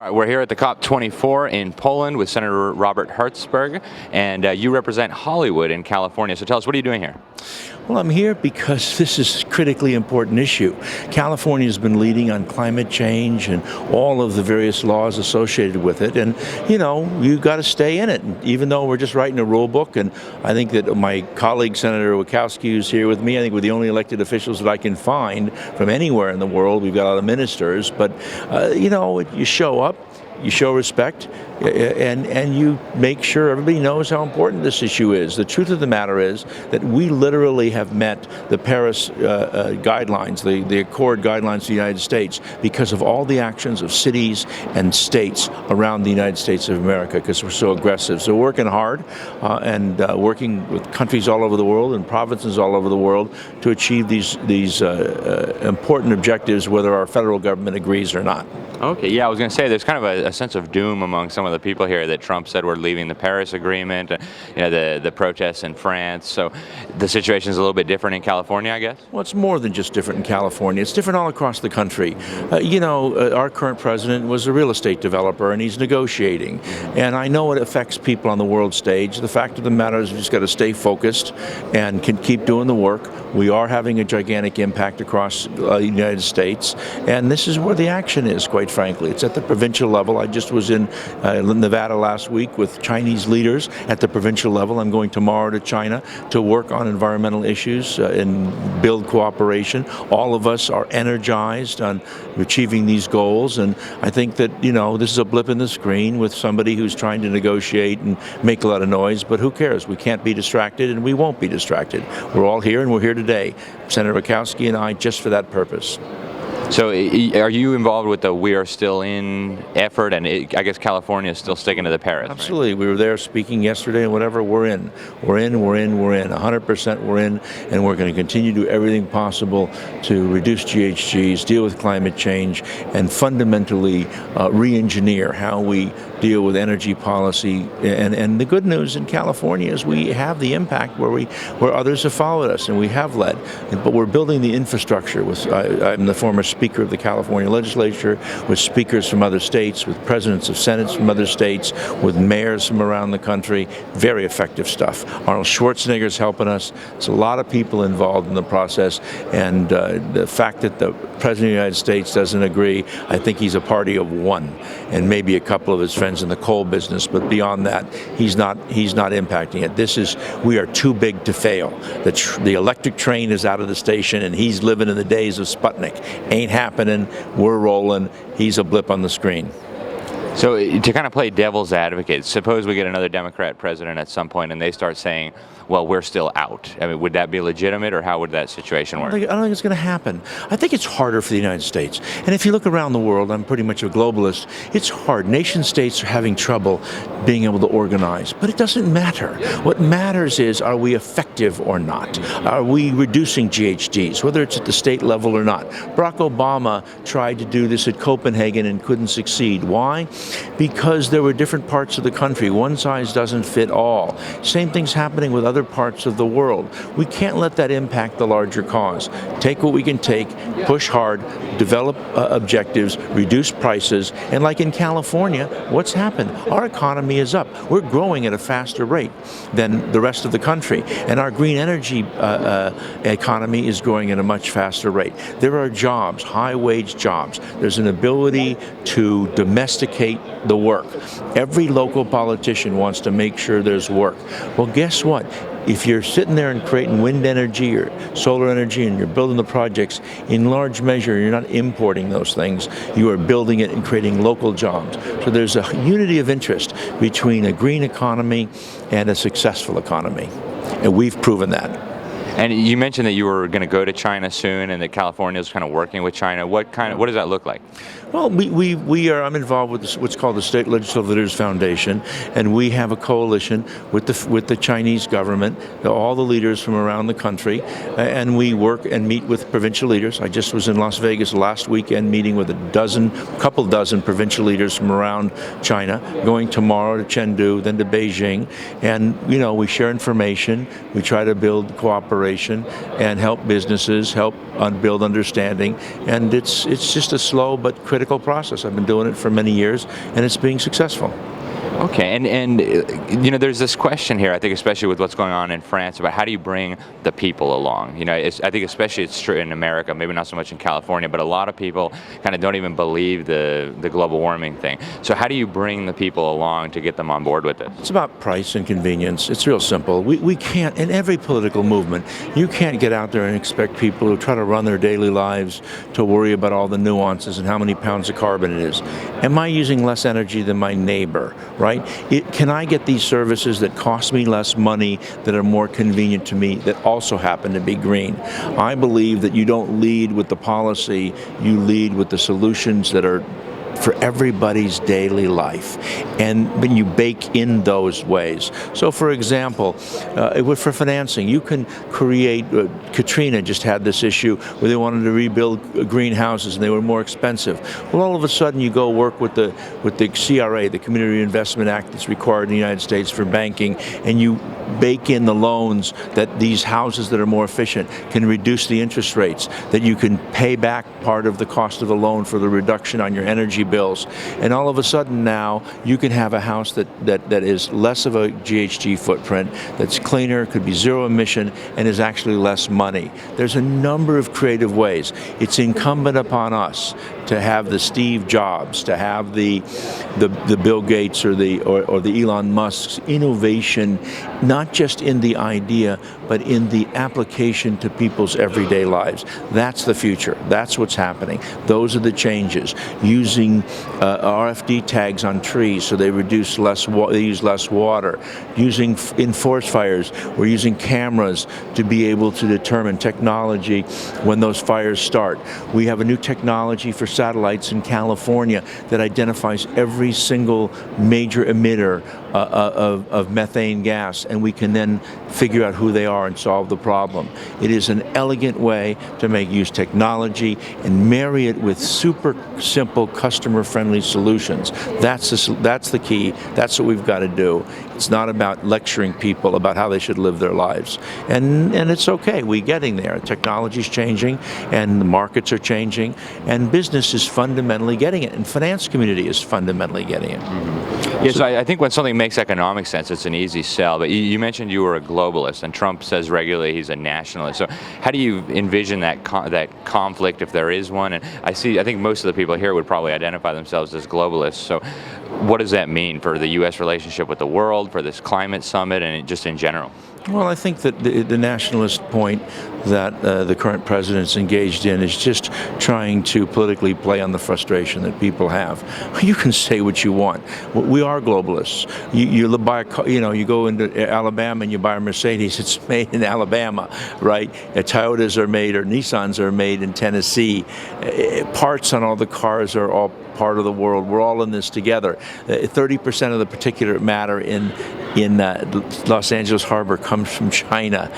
All right, we're here at the COP24 in Poland with Senator Robert Hertzberg, and you represent Hollywood in California. So tell us, what are you doing here? Well, I'm here because this is a critically important issue. California has been leading on climate change and all of the various laws associated with it. And, you know, you've got to stay in it. And even though we're just writing a rule book, and I think that my colleague, Senator Wachowski, who's here with me, I think we're the only elected officials that I can find from anywhere in the world. We've got a lot of ministers. But, you know, you show up. You show respect, and you make sure everybody knows how important this issue is. The truth of the matter is that we literally have met the Paris guidelines, the Accord guidelines of the United States, because of all the actions of cities and states around the United States of America, because we're so aggressive. So we're working hard and working with countries all over the world and provinces all over the world to achieve these important objectives, whether our federal government agrees or not. Okay, yeah, I was going to say there's kind of a sense of doom among some of the people here that Trump said we're leaving the Paris Agreement, you know, the protests in France. So the situation is a little bit different in California, I guess? Well, it's more than just different in California. It's different all across the country. You know, our current president was a real estate developer, and he's negotiating. And I know it affects people on the world stage. The fact of the matter is we just got to stay focused and can keep doing the work. We are having a gigantic impact across the United States, and this is where the action is, quite frankly. It's at the provincial level. I just was in Nevada last week with Chinese leaders at the provincial level. I'm going tomorrow to China to work on environmental issues and build cooperation. All of us are energized on achieving these goals, and I think that, you know, this is a blip in the screen with somebody who's trying to negotiate and make a lot of noise, but who cares? We can't be distracted, and we won't be distracted. We're all here, and we're here today, Senator Wachowski and I, just for that purpose. So are you involved with the We Are Still In effort? And I guess California is still sticking to the Paris, Absolutely. Right? We were there speaking yesterday and whatever, we're in. We're in, we're in, we're in. 100% we're in, and we're going to continue to do everything possible to reduce GHGs, deal with climate change, and fundamentally re-engineer how we deal with energy policy. And the good news in California is we have the impact where others have followed us, and we have led. But we're building the infrastructure. I'm the former Speaker of the California Legislature, with speakers from other states, with presidents of senates from other states, with mayors from around the country. Very effective stuff. Arnold Schwarzenegger's helping us. There's a lot of people involved in the process, and the fact that the President of the United States doesn't agree, I think he's a party of one, and maybe a couple of his friends in the coal business, but beyond that, he's not impacting it. We are too big to fail. The electric train is out of the station, and he's living in the days of Sputnik. Ain't happening. We're rolling. He's a blip on the screen. So to kind of play devil's advocate, suppose we get another Democrat president at some point and they start saying, well, we're still out. I mean, would that be legitimate, or how would that situation work? I don't think it's going to happen. I think it's harder for the United States. And if you look around the world, I'm pretty much a globalist, it's hard. Nation states are having trouble being able to organize. But it doesn't matter. What matters is, are we effective or not? Are we reducing GHGs, whether it's at the state level or not? Barack Obama tried to do this at Copenhagen and couldn't succeed. Why? Because there were different parts of the country. One size doesn't fit all. Same thing's happening with other parts of the world. We can't let that impact the larger cause. Take what we can take, push hard, develop objectives, reduce prices, and like in California, what's happened? Our economy is up. We're growing at a faster rate than the rest of the country, and our green energy economy is growing at a much faster rate. There are jobs, high-wage jobs. There's an ability to domesticate the work. Every local politician wants to make sure there's work. Well, guess what? If you're sitting there and creating wind energy or solar energy and you're building the projects, in large measure, you're not importing those things. You are building it and creating local jobs. So there's a unity of interest between a green economy and a successful economy. And we've proven that. And you mentioned that you were going to go to China soon, and that California is kind of working with China. What does that look like? Well, I'm involved with what's called the State Legislative Leaders Foundation, and we have a coalition with the Chinese government, all the leaders from around the country, and we work and meet with provincial leaders. I just was in Las Vegas last weekend meeting with a couple dozen provincial leaders from around China, going tomorrow to Chengdu, then to Beijing, and, you know, we share information, we try to build cooperation, cooperation and help businesses, help build understanding. And it's just a slow but critical process. I've been doing it for many years, and it's being successful. Okay, and there's this question here, I think especially with what's going on in France, about how do you bring the people along? I think especially it's true in America, maybe not so much in California, but a lot of people kind of don't even believe the global warming thing. So how do you bring the people along to get them on board with this? It's about price and convenience. It's real simple. We can't, in every political movement, you can't get out there and expect people who try to run their daily lives to worry about all the nuances and how many pounds of carbon it is. Am I using less energy than my neighbor? Right? Can I get these services that cost me less money, that are more convenient to me, that also happen to be green? I believe that you don't lead with the policy, you lead with the solutions that are for everybody's daily life, and when you bake in those ways. So for example, for financing, you can create, Katrina just had this issue where they wanted to rebuild greenhouses and they were more expensive. Well, all of a sudden you go work with the CRA, the Community Investment Act that's required in the United States for banking, and you bake in the loans that these houses that are more efficient can reduce the interest rates, that you can pay back part of the cost of the loan for the reduction on your energy bills. And all of a sudden now you can have a house that is less of a GHG footprint, that's cleaner, could be zero emission, and is actually less money. There's a number of creative ways. It's incumbent upon us to have the Steve Jobs, to have the Bill Gates or the Elon Musk's innovation, not just in the idea, but in the application to people's everyday lives. That's the future. That's what's happening. Those are the changes. Using RFD tags on trees so they use less water. In forest fires, we're using cameras to be able to determine technology when those fires start. We have a new technology for satellites in California that identifies every single major emitter of methane gas, and we can then figure out who they are and solve the problem. It is an elegant way to use technology and marry it with super simple, customer-friendly solutions. That's the key. That's what we've got to do. It's not about lecturing people about how they should live their lives. And it's okay. We're getting there. Technology's changing, and the markets are changing, and business is fundamentally getting it, and finance community is fundamentally getting it. Mm-hmm. Yeah, so I think when something makes economic sense, it's an easy sell. But you mentioned you were a globalist, and Trump says regularly he's a nationalist. So how do you envision that conflict, if there is one? And I think most of the people here would probably identify themselves as globalists. So what does that mean for the U.S. relationship with the world, for this climate summit, and just in general? Well, I think that the nationalist point that the current president's engaged in is just trying to politically play on the frustration that people have. You can say what you want. We are globalists. You buy a car, you go into Alabama and you buy a Mercedes. It's made in Alabama, right? Toyotas are made, or Nissans are made in Tennessee. Parts on all the cars are all part of the world. We're all in this together. 30% of the particulate matter in Los Angeles Harbor comes from China.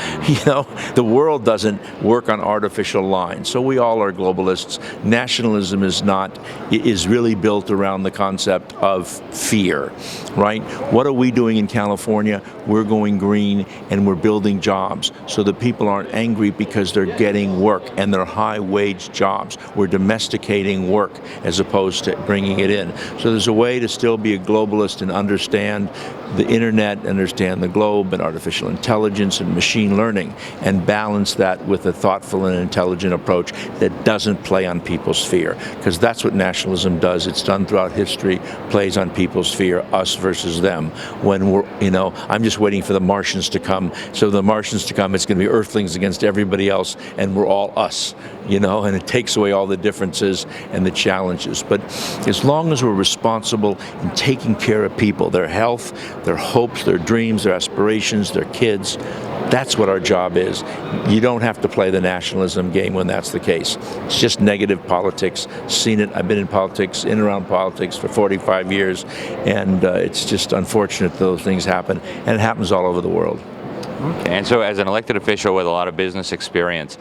The world doesn't work on artificial lines. So we all are globalists. Nationalism is really built around the concept of fear, right? What are we doing in California? We're going green, and we're building jobs so that people aren't angry because they're getting work, and they're high-wage jobs. We're domesticating work as opposed to bringing it in. So there's a way to still be a globalist and understand the internet, understand the globe and artificial intelligence and machine learning, and balance that with a thoughtful and intelligent approach that doesn't play on people's fear. Because that's what nationalism does. It's done throughout history, plays on people's fear, us versus them. When I'm just waiting for the Martians to come. So the Martians to come, it's going to be Earthlings against everybody else, and we're all us, and it takes away all the differences and the challenges. But as long as we're responsible in taking care of people, their health, their hopes, their dreams, their aspirations, their kids, that's what our job is. You don't have to play the nationalism game when that's the case. It's just negative politics. Seen it. I've been in politics, in and around politics for 45 years, and it's just unfortunate those things happen, and it happens all over the world. Okay, and so as an elected official with a lot of business experience,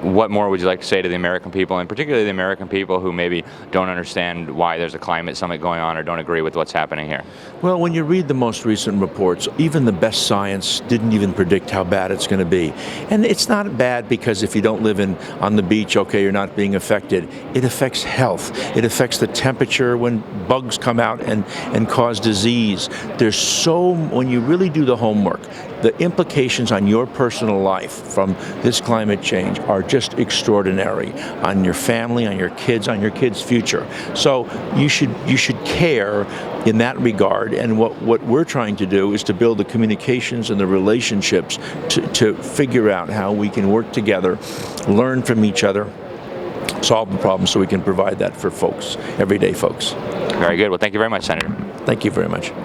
what more would you like to say to the American people, and particularly the American people who maybe don't understand why there's a climate summit going on or don't agree with what's happening here? Well, when you read the most recent reports, even the best science didn't even predict how bad it's going to be. And it's not bad because if you don't live on the beach, okay, you're not being affected. It affects health. It affects the temperature when bugs come out and cause disease. When you really do the homework, the implications on your personal life from this climate change are just extraordinary, on your family, on your kids' future. So you should care in that regard, and what we're trying to do is to build the communications and the relationships to figure out how we can work together, learn from each other, solve the problem so we can provide that for folks, everyday folks. Very good. Well, thank you very much, Senator. Thank you very much.